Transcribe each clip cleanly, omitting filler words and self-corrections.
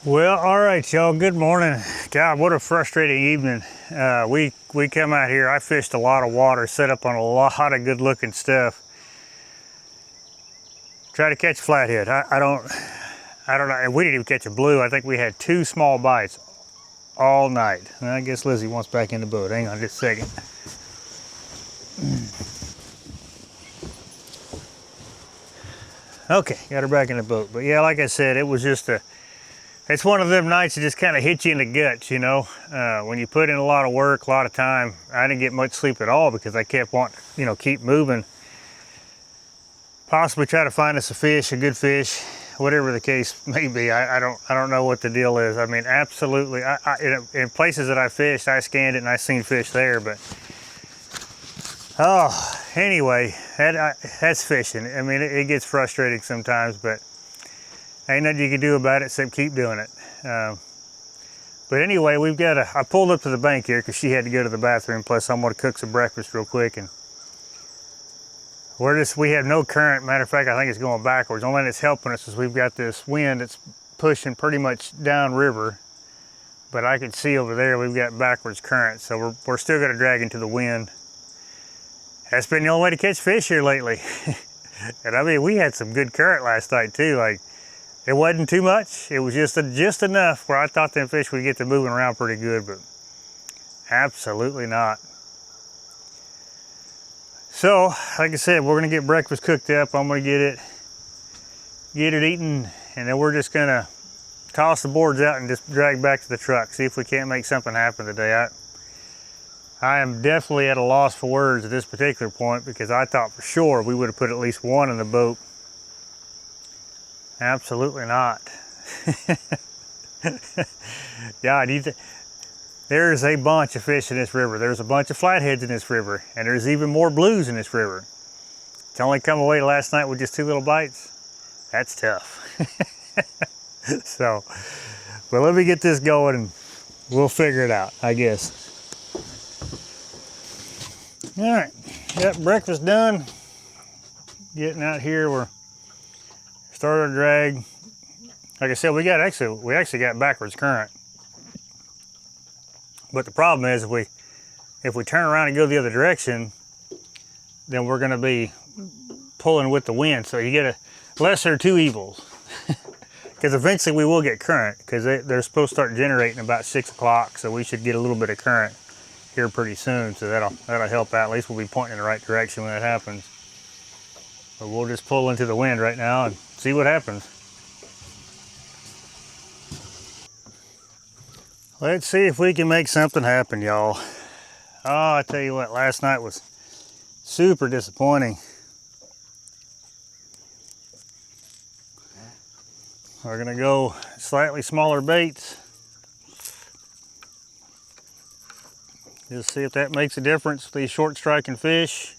Well, all right, y'all. Good morning. God, what a frustrating evening. We come out here. I fished a lot of water, set up on a lot of good-looking stuff. Try to catch flathead. I don't know. And we didn't even catch a blue. I think we had 2 small bites all night. And I guess Lizzie wants back in the boat. Hang on just a second. Okay, got her back in the boat. But yeah, like I said, it was just it's one of them nights that just kind of hit you in the guts, you know. When you put in a lot of work, a lot of time, I didn't get much sleep at all because I kept wanting, keep moving. Possibly try to find us a fish, a good fish, whatever the case may be. I don't know what the deal is. I mean, absolutely. In places that I fished, I scanned it and I seen fish there, but anyway, that's fishing. I mean, it gets frustrating sometimes, but ain't nothing you can do about it except keep doing it. But anyway, I pulled up to the bank here because she had to go to the bathroom, plus I'm gonna cook some breakfast real quick, and we have no current. Matter of fact, I think it's going backwards. The only thing that's helping us is we've got this wind that's pushing pretty much downriver, but I can see over there we've got backwards current, so we're still gonna drag into the wind. That's been the only way to catch fish here lately. And I mean, we had some good current last night too. Like, it wasn't too much. It was just enough where I thought them fish would get to moving around pretty good, but absolutely not. So, like I said, we're gonna get breakfast cooked up. I'm gonna get it eaten, and then we're just gonna toss the boards out and just drag back to the truck. See if we can't make something happen today. I am definitely at a loss for words at this particular point because I thought for sure we would have put at least one in the boat. Absolutely not. God, there's a bunch of fish in this river. There's a bunch of flatheads in this river, and there's even more blues in this river. To only come away last night with just 2 little bites, that's tough. So, but let me get this going and we'll figure it out, I guess. All right, got breakfast done. Getting out here, we're started a drag. Like I said, we actually got backwards current. But the problem is if we turn around and go the other direction, then we're gonna be pulling with the wind. So you get a lesser of 2 evils. Because eventually we will get current, because they're supposed to start generating about 6 o'clock, so we should get a little bit of current here pretty soon, so that'll help out. At least we'll be pointing in the right direction when that happens. But we'll just pull into the wind right now and see what happens. Let's see if we can make something happen, y'all. Oh, I tell you what, last night was super disappointing. We're gonna go slightly smaller baits. Just see if that makes a difference with these short striking fish.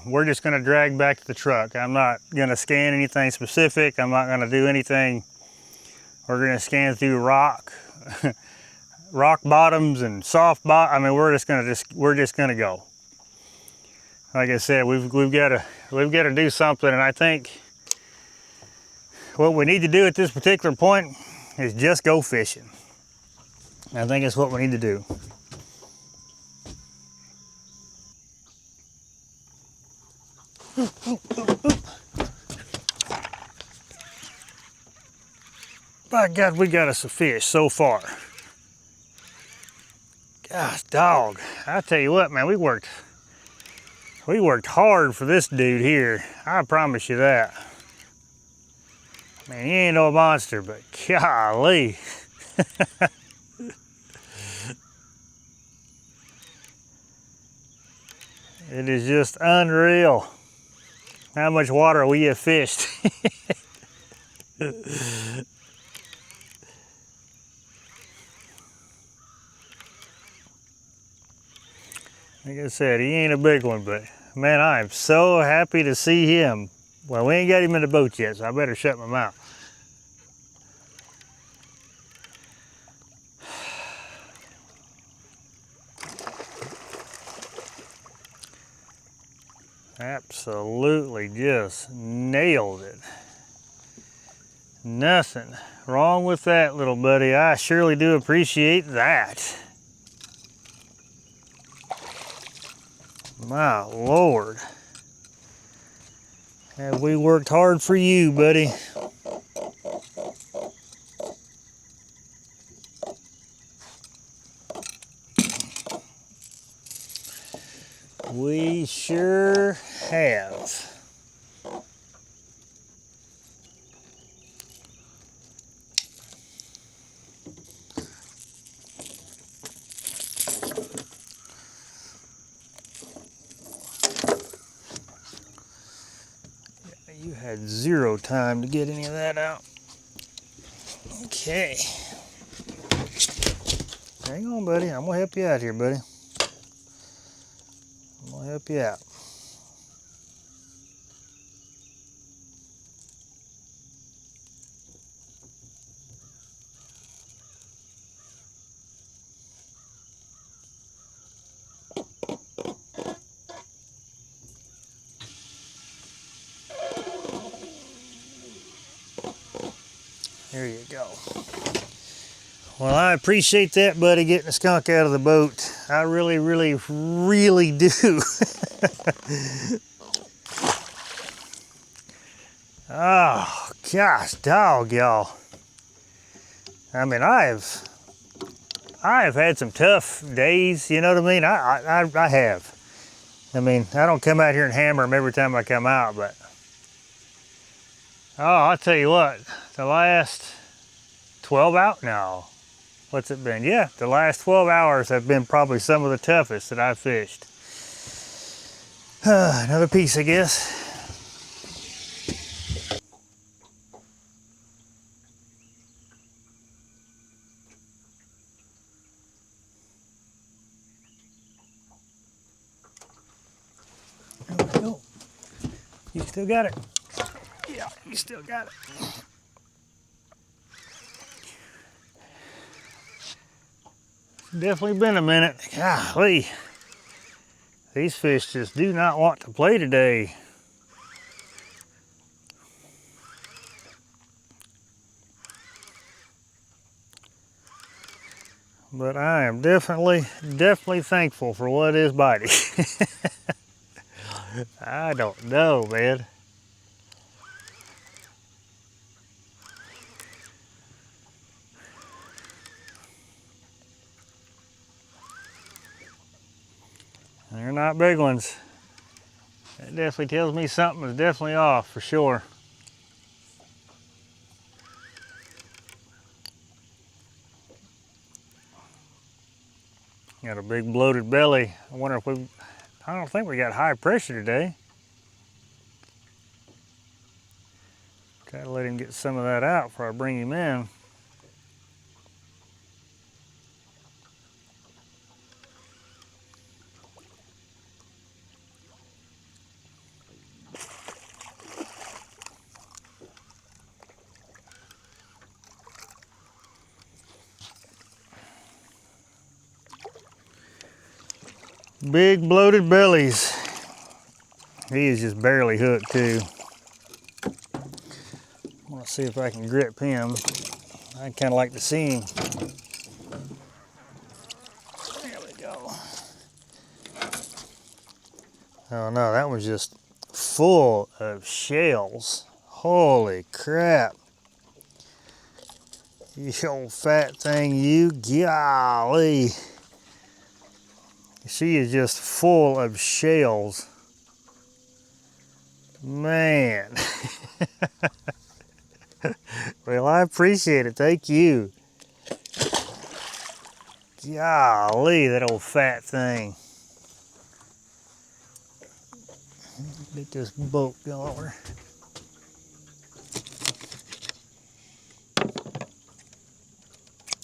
We're just gonna drag back to the truck. I'm not gonna scan anything specific. I'm not gonna do anything. We're gonna scan through rock bottoms and soft bottom. I mean, we're just gonna go. Like I said, we've got to do something, and I think what we need to do at this particular point is just go fishing. I think that's what we need to do. By God, we got us a fish so far. Gosh, dog. I tell you what, man, we worked hard for this dude here. I promise you that. Man, he ain't no monster, but golly. It is just unreal how much water we have fished. Like I said, he ain't a big one, but man, I am so happy to see him. Well, we ain't got him in the boat yet, so I better shut my mouth. Absolutely just nailed it. Nothing wrong with that, little buddy. I surely do appreciate that. My Lord. Have we worked hard for you, buddy? We sure have. You had zero time to get any of that out. Okay. Hang on, buddy. I'm gonna help you out here, buddy. I'm gonna help you out. There you go. Well, I appreciate that, buddy, getting the skunk out of the boat. I really, really, really do. Oh, gosh, dog, y'all. I mean, I've had some tough days, you know what I mean? I have. I mean, I don't come out here and hammer them every time I come out, but oh, I'll tell you what, the last 12 out now. What's it been? Yeah, the last 12 hours have been probably some of the toughest that I've fished. Another piece, I guess. There we go. You still got it. Yeah, you still got it. Definitely been a minute. Golly. These fish just do not want to play today. But I am definitely thankful for what is biting. I don't know, man. They're not big ones. That definitely tells me something is definitely off for sure. Got a big bloated belly. I wonder if I don't think we got high pressure today. Gotta let him get some of that out before I bring him in. Big bloated bellies. He is just barely hooked too. I'm gonna see if I can grip him. I'd kind of like to see him. There we go. Oh no, that one's just full of shells. Holy crap. You old fat thing, you. Golly. She is just full of shells. Man. Well, I appreciate it. Thank you. Golly, that old fat thing. Get this boat going.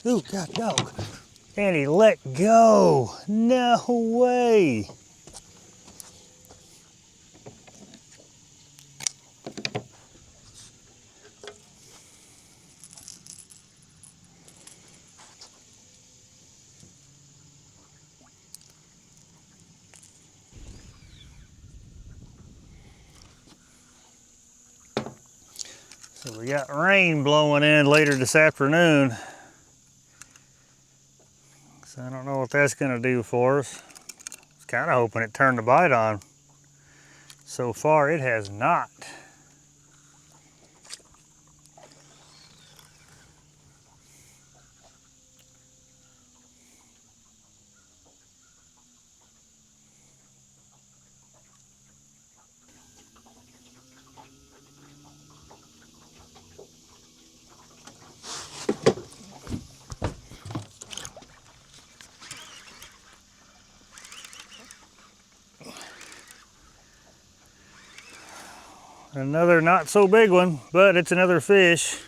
Ooh, God, dog. And he let go. No way. We got rain blowing in later this afternoon. So I don't know what that's gonna do for us. I was kind of hoping it turned the bite on. So far it has not. Another not so big one, but it's another fish.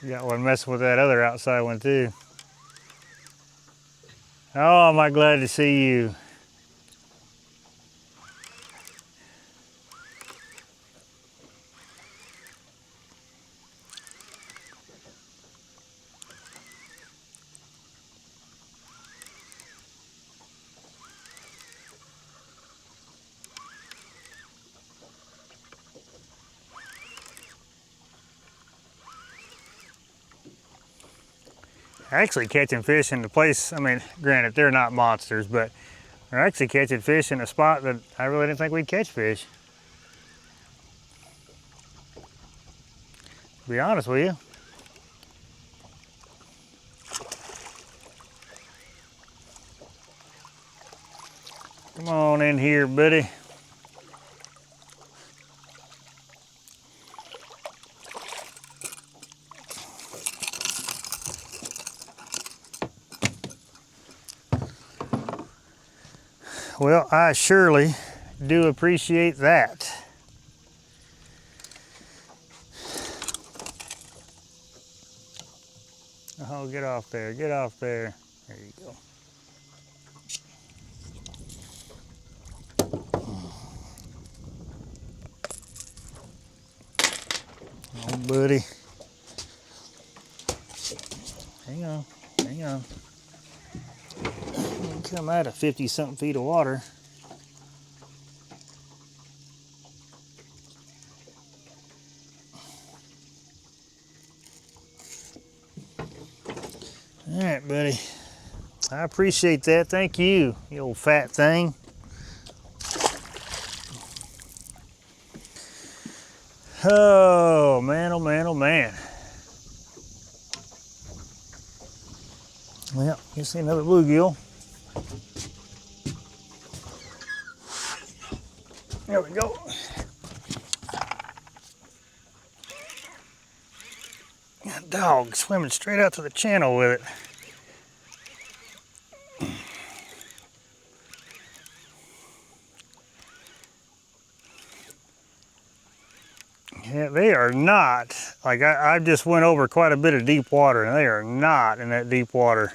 Got one messing with that other outside one too. Oh, am I glad to see you. Actually catching fish in the place, I mean, granted, they're not monsters, but they're actually catching fish in a spot that I really didn't think we'd catch fish. To be honest with you. Come on in here, buddy. Well, I surely do appreciate that. Oh, get off there, get off there. There you go. Oh, buddy. Hang on, hang on. Come out of 50-something feet of water. All right, buddy. I appreciate that. Thank you, you old fat thing. Oh, man, oh, man, oh, man. Well, you see another bluegill. There we go. That dog swimming straight out to the channel with it. Yeah, they are not, like I just went over quite a bit of deep water and they are not in that deep water.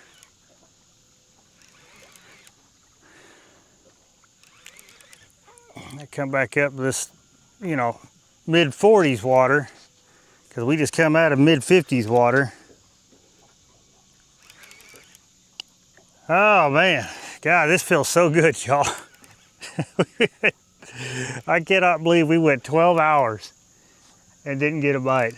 I come back up this, you know, mid-40s water because we just come out of mid-50s water. Oh man, God, this feels so good, y'all. I cannot believe we went 12 hours and didn't get a bite.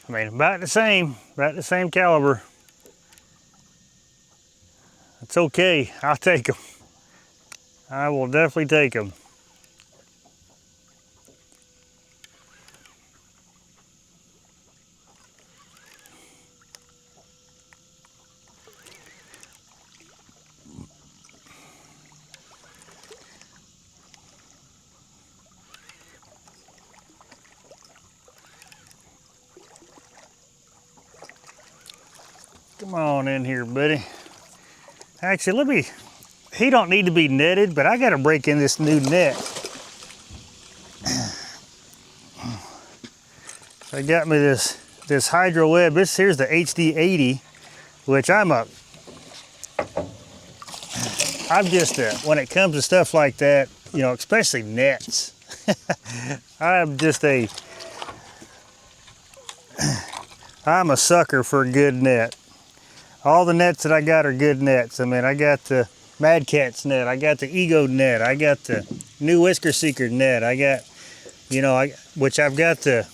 I mean, about the same caliber. It's okay, I'll take them. I will definitely take them. Come on in here, buddy. Actually, he don't need to be netted, but I gotta break in this new net. So I got me this hydro web. Here's the HD 80, which I'm a I'm just when it comes to stuff like that, you know, especially nets. I'm a sucker for a good net. All the nets that I got are good nets. I mean, I got the Mad Cat's net, I got the Ego net, I got the new Whisker Seeker net, I got, you know, which I've got the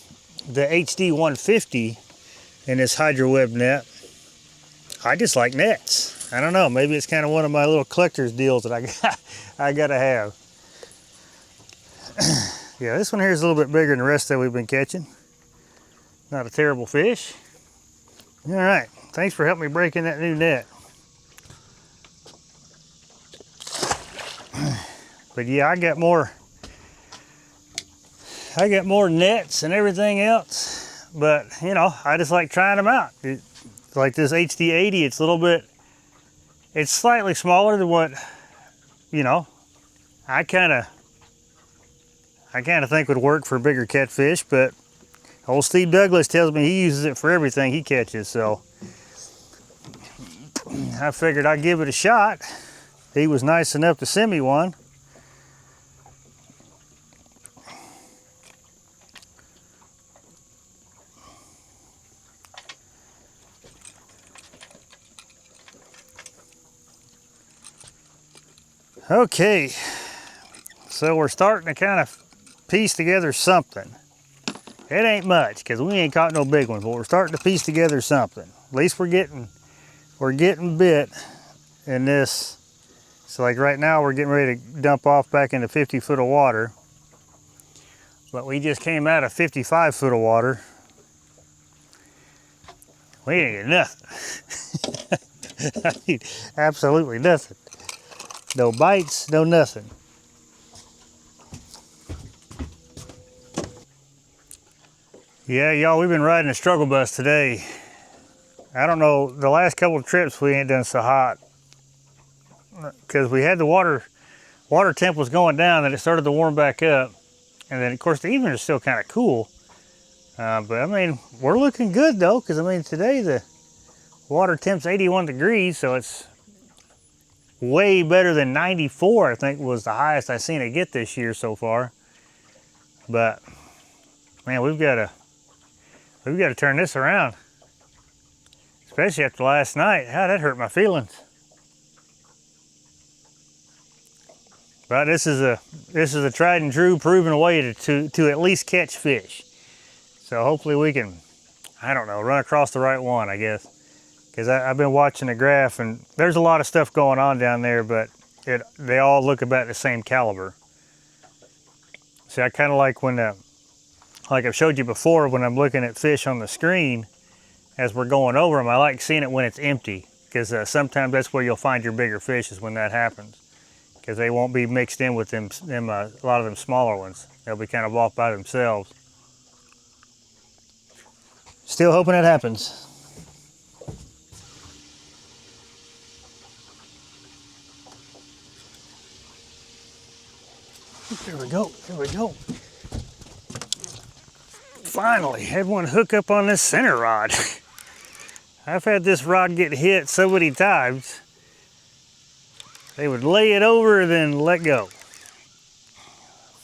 HD 150 in this Hydro Web net. I just like nets. I don't know, maybe it's kind of one of my little collector's deals that I gotta have. Yeah, this one here is a little bit bigger than the rest that we've been catching. Not a terrible fish. All right, thanks for helping me break in that new net. But yeah, I got more nets and everything else. But you know, I just like trying them out. Like this HD 80, it's slightly smaller than what, you know, I kind of think would work for bigger catfish, but old Steve Douglas tells me he uses it for everything he catches, so I figured I'd give it a shot. He was nice enough to send me one. Okay, so we're starting to kind of piece together something. It ain't much, because we ain't caught no big ones, but we're starting to piece together something. At least we're getting bit in this. So like right now we're getting ready to dump off back into 50 foot of water. But we just came out of 55 foot of water. We ain't get nothing. I mean, absolutely nothing. No bites, no nothing. Yeah, y'all, we've been riding a struggle bus today. I don't know, the last couple of trips we ain't done so hot. Because we had the water temp was going down, then it started to warm back up. And then of course the evenings are still kind of cool. But I mean, we're looking good though, because I mean today the water temp's 81 degrees, so it's way better than 94, I think was the highest I've seen it get this year so far. But man, we've got to turn this around. Especially after last night. How that hurt my feelings. But this is a tried and true proven way to at least catch fish. So hopefully we can, I don't know, run across the right one, I guess. Because I've been watching the graph and there's a lot of stuff going on down there, but they all look about the same caliber. See, I kind of like when, like I've showed you before, when I'm looking at fish on the screen, as we're going over them, I like seeing it when it's empty. Because sometimes that's where you'll find your bigger fish, is when that happens. Because they won't be mixed in with them a lot of them smaller ones. They'll be kind of off by themselves. Still hoping it happens. There we go, there we go. Finally, had one hook up on this center rod. I've had this rod get hit so many times. They would lay it over and then let go.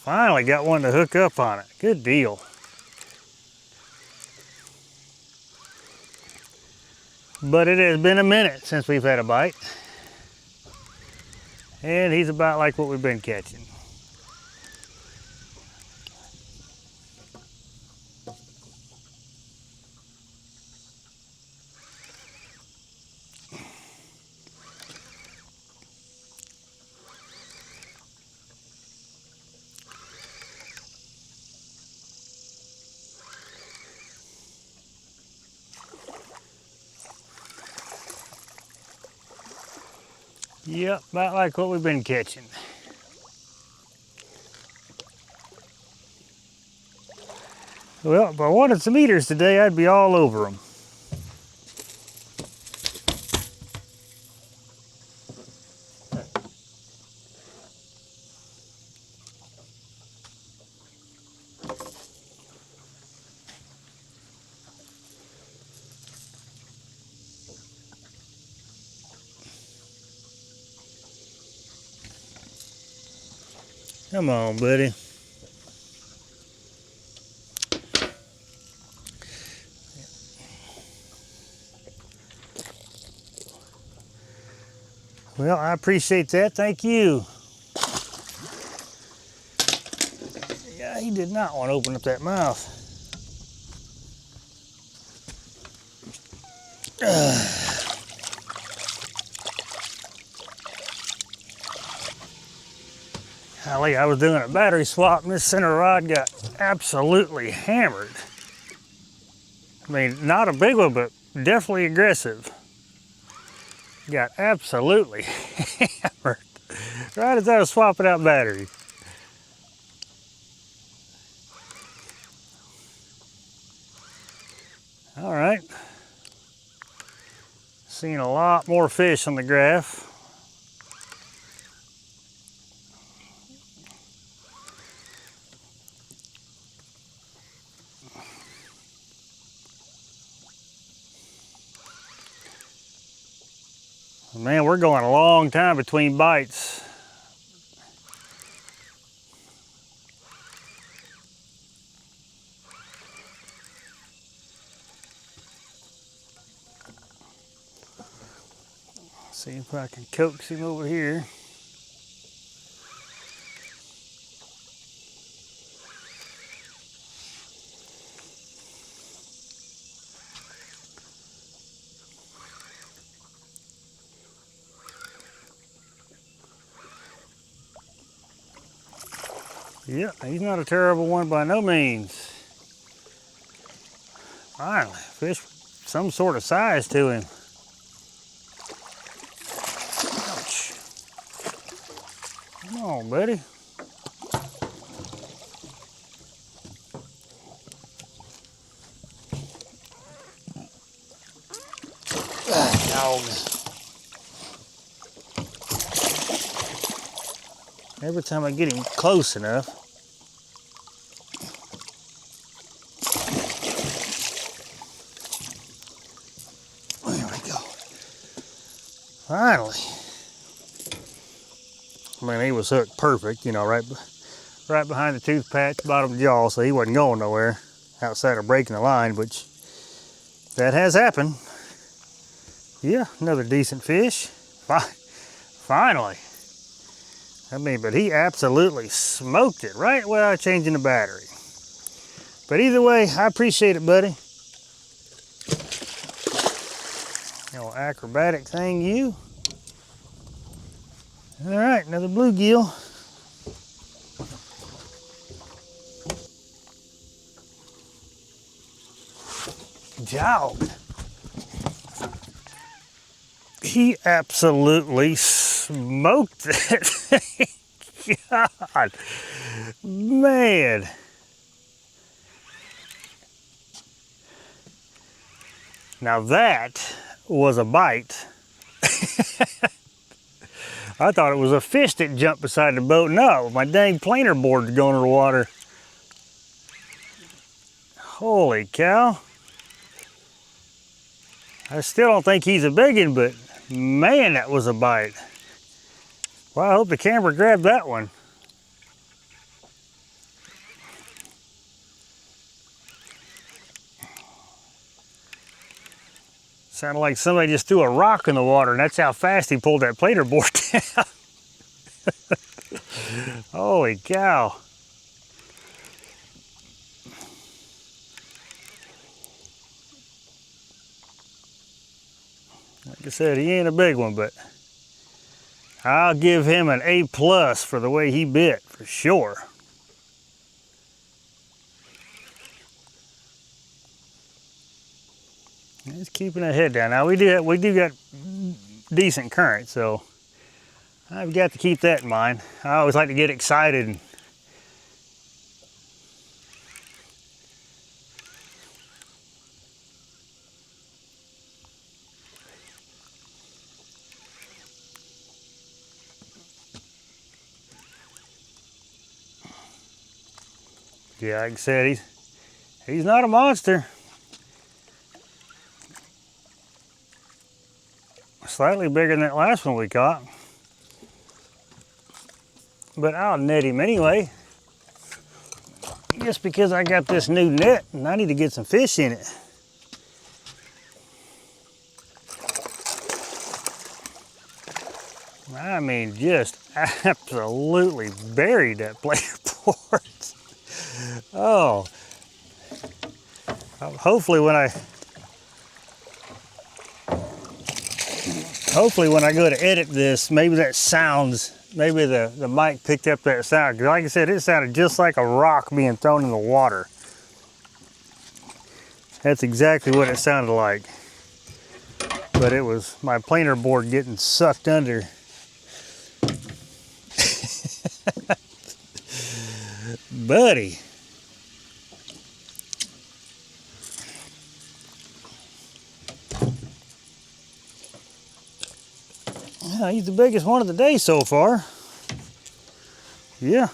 Finally got one to hook up on it. Good deal. But it has been a minute since we've had a bite. And he's about like what we've been catching. Yep, about like what we've been catching. Well, if I wanted some eaters today, I'd be all over them. Come on, buddy. Well, I appreciate that. Thank you. Yeah, he did not want to open up that mouth. Golly, I was doing a battery swap and this center rod got absolutely hammered. I mean, not a big one, but definitely aggressive. Got absolutely hammered right as I was swapping out batteries. All right. Seeing a lot more fish on the graph. Man, we're going a long time between bites. See if I can coax him over here. Yeah, he's not a terrible one by no means. Finally, fish some sort of size to him. Ouch. Come on, buddy. Dog. Every time I get him close enough. There we go. Finally. I mean, he was hooked perfect, you know, right behind the tooth patch, bottom jaw, so he wasn't going nowhere outside of breaking the line, which that has happened. Yeah, another decent fish. Finally. I mean, but he absolutely smoked it right without changing the battery. But either way, I appreciate it, buddy. You know, acrobatic thing, you. All right, another bluegill. Dog. He absolutely smoked it. God, man. Now that was a bite. I thought it was a fish that jumped beside the boat. No, my dang planer board's going to the water. Holy cow. I still don't think he's a big one, but man, that was a bite. Well, I hope the camera grabbed that one. Sounded like somebody just threw a rock in the water, and that's how fast he pulled that planer board down. Holy cow. Like I said, he ain't a big one, but I'll give him an A+ for the way he bit, for sure. He's keeping that head down. Now we do got decent current, so I've got to keep that in mind. I always like to get excited. Yeah, like I said, he's not a monster. Slightly bigger than that last one we caught. but I'll net him anyway. Just because I got this new net and I need to get some fish in it. I mean, just absolutely buried that planer board. Oh, hopefully when I go to edit this, maybe that sounds, maybe the mic picked up that sound. Like I said, it sounded just like a rock being thrown in the water. That's exactly what it sounded like. But it was my planer board getting sucked under. Buddy. Yeah, he's the biggest one of the day so far. Yeah,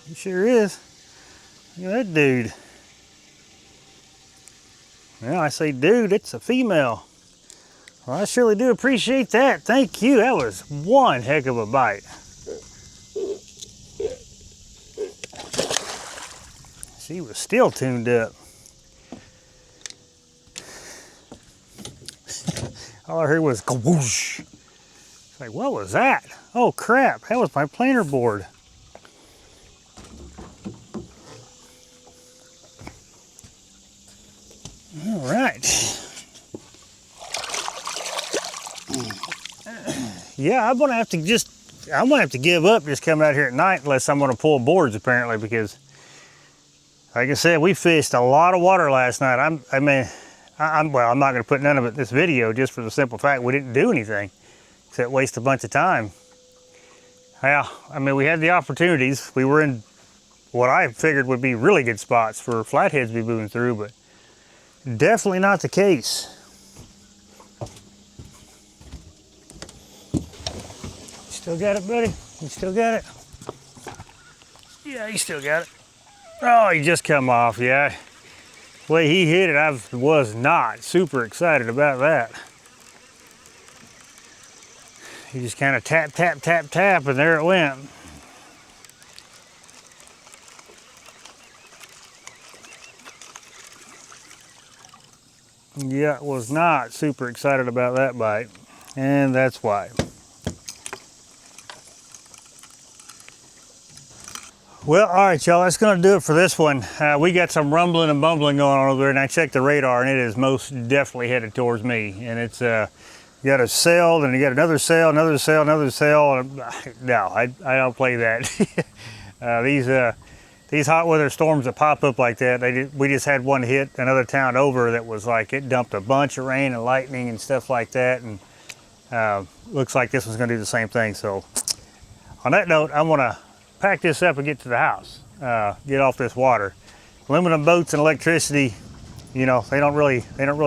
he sure is. Look at that dude. Well, I say dude, it's a female. Well, I surely do appreciate that. Thank you. That was one heck of a bite. She was still tuned up. All I heard was whoosh. It's like, what was that? Oh crap, that was my planer board. All right. Yeah, I'm gonna have to give up just coming out here at night unless I'm gonna pull boards apparently, because like I said, we fished a lot of water last night. I'm not gonna put none of it in this video just for the simple fact we didn't do anything except waste a bunch of time. Yeah, I mean, we had the opportunities. We were in what I figured would be really good spots for flatheads to be moving through, but definitely not the case. Still got it, buddy? You still got it? Yeah, you still got it. Oh, he just come off, yeah. The way he hit it, I was not super excited about that. He just kind of tap, tap, tap, tap, and there it went. Yeah, was not super excited about that bite, and that's why. Well, all right, y'all, that's gonna do it for this one. We got some rumbling and bumbling going on over there, and I checked the radar, and it is most definitely headed towards me. And it's, you got a sail, and you got another sail, another sail, another sail. No, I don't play that. These hot weather storms that pop up like that, we just had one hit another town over that was like, it dumped a bunch of rain and lightning and stuff like that, and looks like this one's gonna do the same thing. So on that note, I'm gonna pack this up and get to the house, get off this water. Aluminum boats and electricity, you know, they don't really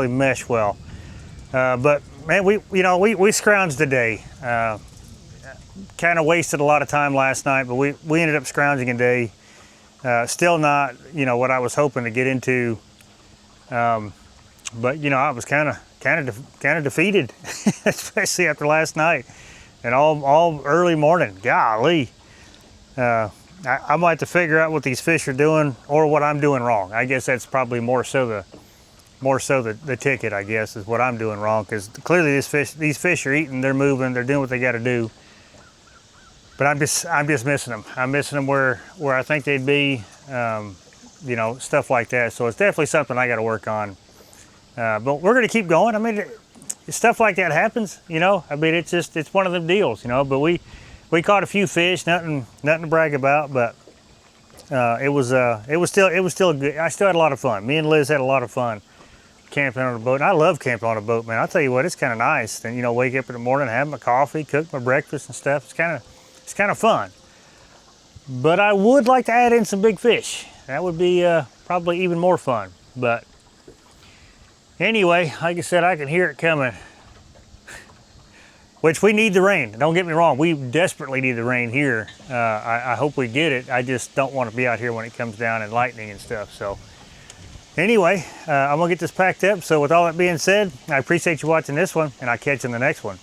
mesh well. But man, we scrounged today. Kind of wasted a lot of time last night, but we ended up scrounging a day. Still not, you know, what I was hoping to get into. But you know, I was kind of defeated, especially after last night and all early morning. Golly. I might have to figure out what these fish are doing or what I'm doing wrong. I guess that's probably more so the ticket, I guess, is what I'm doing wrong, because clearly these fish are eating, they're moving, they're doing what they got to do. But I'm just missing them. I'm missing them where I think they'd be, you know, stuff like that. So it's definitely something I got to work on. But we're gonna keep going. I mean, stuff like that happens, you know. I mean, it's one of them deals, you know. But we caught a few fish, nothing to brag about, but it was still good. I still had a lot of fun. Me and Liz had a lot of fun camping on a boat. And I love camping on a boat, man. I'll tell you what, it's kind of nice. Then, you know, wake up in the morning, have my coffee, cook my breakfast and stuff. It's kind of fun. But I would like to add in some big fish. That would be probably even more fun. But anyway, like I said, I can hear it coming. Which we need the rain. Don't get me wrong, we desperately need the rain here. I hope we get it. I just don't want to be out here when it comes down and lightning and stuff. So anyway, I'm gonna get this packed up. So with all that being said, I appreciate you watching this one, and I'll catch you in the next one.